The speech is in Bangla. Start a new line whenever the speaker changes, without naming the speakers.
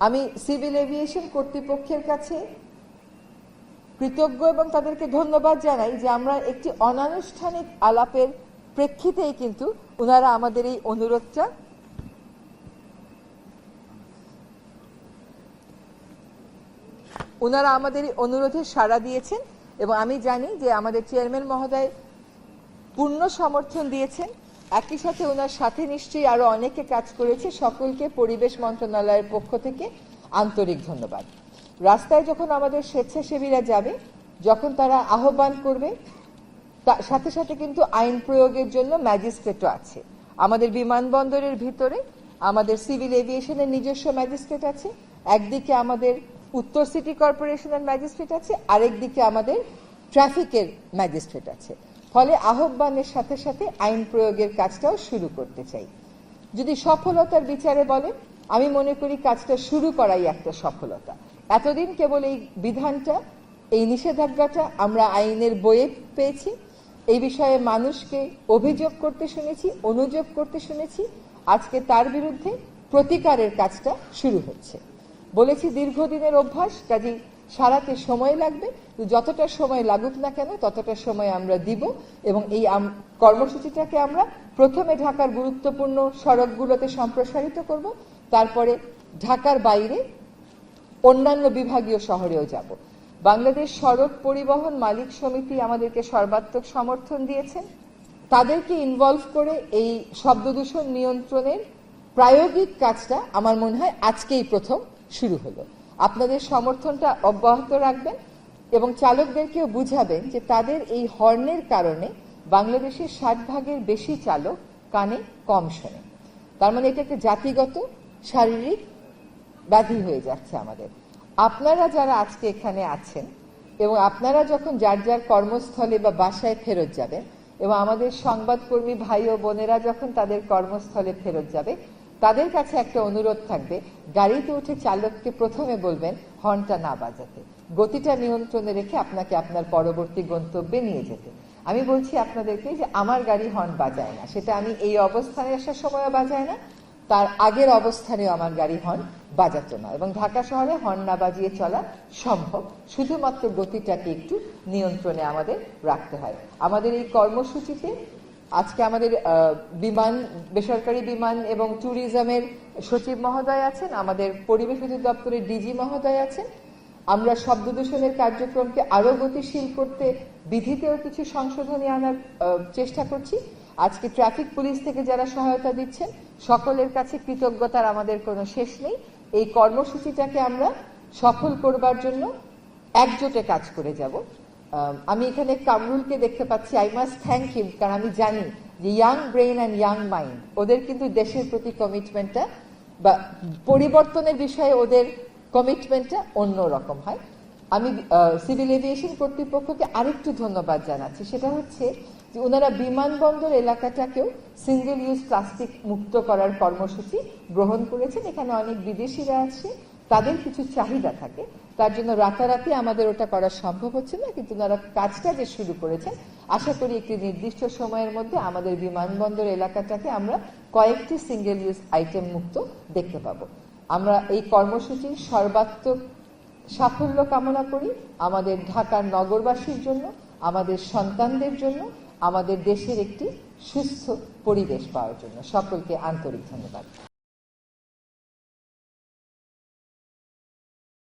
আমি সিভিল এভিয়েশন কর্তৃপক্ষের কাছে কৃতজ্ঞ এবং তাদেরকে ধন্যবাদ জানাই যে আমরা একটি অনানুষ্ঠানিক আলাপের প্রেক্ষিতেই কিন্তু ওনারা আমাদের এই অনুরোধে সাড়া দিয়েছেন এবং আমি জানি যে আমাদের চেয়ারম্যান মহোদয় পূর্ণ সমর্থন দিয়েছেন। একই সাথে ওনার সাথে নিশ্চয়ই আরো অনেকে কাজ করেছে। সকলকে পরিবেশ মন্ত্রণালয়ের পক্ষ থেকে আন্তরিক ধন্যবাদ। রাস্তায় যখন আমাদের স্বেচ্ছাসেবীরা যাবে, যখন তারা আহ্বান করবে, তার সাথে সাথে কিন্তু আইন প্রয়োগের জন্য ম্যাজিস্ট্রেটও আছে। আমাদের বিমানবন্দরের ভিতরে আমাদের সিভিল এভিয়েশনের নিজস্ব ম্যাজিস্ট্রেট আছে, একদিকে আমাদের উত্তর সিটি কর্পোরেশনের ম্যাজিস্ট্রেট আছে, আরেকদিকে আমাদের ট্রাফিকের ম্যাজিস্ট্রেট আছে। ফলে আহ্বানের সাথে সাথে আইন প্রয়োগের কাজটাও শুরু করতে চাই। যদি সফলতার বিচারে বলেন, আমি মনে করি কাজটা শুরু করাই একটা সফলতা। এতদিন কেবল এই বিধানটা, এই নিষেধাজ্ঞাটা আমরা আইনের বইয়ে পেয়েছি, এই বিষয়ে মানুষকে অভিযোগ করতে শুনেছি, অনুযোগ করতে শুনেছি। আজকে তার বিরুদ্ধে প্রতিকারের কাজটা শুরু হচ্ছে। বলেছি দীর্ঘদিনের অভ্যাস, কাজেই সারাতে সময় লাগবে, যতটা সময় লাগুক না কেন ততটা সময় আমরা দিব এবং এই কর্মসূচিটাকে আমরা প্রথমে ঢাকার গুরুত্বপূর্ণ সড়কগুলোতে সম্প্রসারিত করব, তারপরে ঢাকার বাইরে অন্যান্য বিভাগীয় শহরেও যাব। বাংলাদেশ সড়ক পরিবহন মালিক সমিতি আমাদেরকে সর্বাত্মক সমর্থন দিয়েছেন। তাদেরকে ইনভলভ করে এই শব্দ দূষণ নিয়ন্ত্রণের প্রায়োগিক কাজটা আমার মনে হয় আজকেই প্রথম শুরু হলো। আপনাদের সমর্থনটা অব্যাহত রাখবেন এবং চালকদেরকেও বুঝাবেন যে তাদের এই হর্নের কারণে বাংলাদেশের 60% বেশি চালক কানে কম শোনে। তার মানে এটা একটা জাতিগত শারীরিক ব্যাধি হয়ে যাচ্ছে আমাদের। আপনারা যারা আজকে এখানে আছেন এবং আপনারা যখন যার যার কর্মস্থলে বা বাসায় ফেরত যাবেন এবং আমাদের সংবাদকর্মী ভাই ও বোনেরা যখন তাদের কর্মস্থলে ফেরত যাবে, তাদের কাছে একটা অনুরোধ থাকবে, গাড়িতে উঠে চালককে প্রথমে বলবেন হর্নটা না বাজাতে, গতিটা নিয়ন্ত্রণে রেখে আপনাকে আপনার পরবর্তী গন্তব্যে নিয়ে যেতে। আমি বলছি আপনাদেরকে যে আমার গাড়ি হর্ন বাজায় না, সেটা আমি এই অবস্থানে আসার সময়ও বাজায় না, তার আগের অবস্থানেও আমার গাড়ি হর্ন বাজাতো না। এবং ঢাকা শহরে হর্ন না বাজিয়ে চলা সম্ভব, শুধুমাত্র গতিটাকে একটু নিয়ন্ত্রণে আমাদের রাখতে হয়। আমাদের এই কর্মসূচিতে আজকে আমাদের বেসরকারি বিমান এবং ট্যুরিজমের সচিব মহোদয় আছেন, আমাদের পরিবেশ অধিদপ্তরের ডিজি মহোদয় আছেন। আমরা শব্দ দূষণের কার্যক্রমকে আরো গতিশীল করতে বিধিতেও কিছু সংশোধনী আনার চেষ্টা করছি। আজকে ট্রাফিক পুলিশ থেকে যারা সহায়তা দিচ্ছেন সকলের কাছে কৃতজ্ঞতার আমাদের কোনো শেষ নেই। এই কর্মসূচিটাকে আমরা সফল করবার জন্য একজোটে কাজ করে যাব। আমি এখানে কামরুলকে দেখতে পাচ্ছি, আই মাস্ট থ্যাংক হিম, কারণ আমি জানি যে young brain and young mind, ওদের কিন্তু দেশের প্রতি কমিটমেন্টটা বা পরিবর্তনের বিষয়ে ওদের কমিটমেন্টটা অন্য রকম হয়। আমি সিভিল এভিয়েশন কর্তৃপক্ষকে আরেকটু ধন্যবাদ জানাচ্ছি, সেটা হচ্ছে যে ওনারা বিমানবন্দর এলাকাটাকেও সিঙ্গেল ইউজ প্লাস্টিক মুক্ত করার কর্মসূচি গ্রহণ করেছেন। এখানে অনেক বিদেশিরা আছে, তাদের কিছু চাহিদা থাকে, তার জন্য রাতারাতি আমাদের ওটা করা সম্ভব হচ্ছে না, কিন্তু ওনারা কাজটা যে শুরু করেছেন, আশা করি একটি নির্দিষ্ট সময়ের মধ্যে আমাদের বিমানবন্দর এলাকাটাকে আমরা কয়েকটি সিঙ্গেল ইউজ আইটেম মুক্ত দেখতে পাবো। আমরা এই কর্মসূচির সর্বাত্মক সাফল্য কামনা করি আমাদের ঢাকার নগরবাসীর জন্য, আমাদের সন্তানদের জন্য, আমাদের দেশের একটি সুস্থ পরিবেশ পাওয়ার জন্য। সকলকে আন্তরিক ধন্যবাদ।